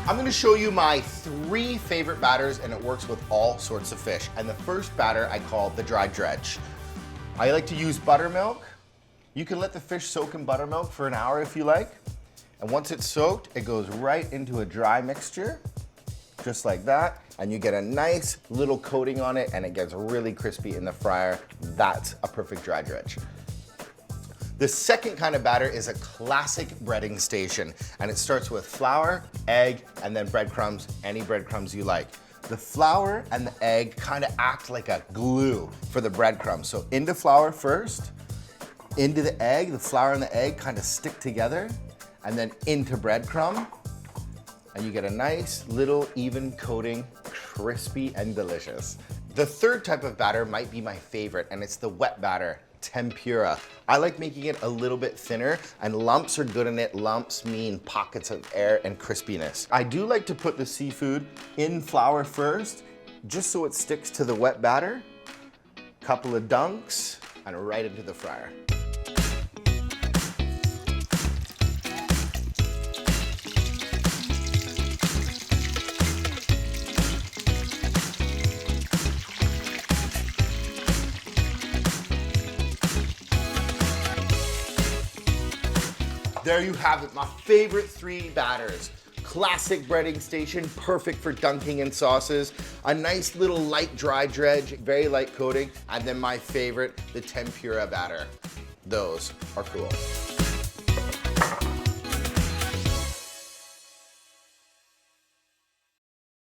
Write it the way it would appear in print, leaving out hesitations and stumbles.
I'm gonna show you my 3 favorite batters, and it works with all sorts of fish. And the first batter I call the dry dredge. I like to use buttermilk. You can let the fish soak in buttermilk for an hour if you like. And once it's soaked, it goes right into a dry mixture, just like that. And you get a nice little coating on it, and it gets really crispy in the fryer. That's a perfect dry dredge. The second kind of batter is a classic breading station, and it starts with flour, egg, and then breadcrumbs, any breadcrumbs you like. The flour and the egg kind of act like a glue for the breadcrumbs. So into flour first, into the egg, the flour and the egg kind of stick together, and then into breadcrumb, and you get a nice little even coating, crispy and delicious. The third type of batter might be my favorite, and it's the wet batter. Tempura. I like making it a little bit thinner, and lumps are good in it. Lumps mean pockets of air and crispiness. I do like to put the seafood in flour first, just so it sticks to the wet batter. Couple of dunks, and right into the fryer. There you have it, my favorite 3 batters. Classic breading station, perfect for dunking in sauces. A nice little light dry dredge, very light coating. And then my favorite, the tempura batter. Those are cool.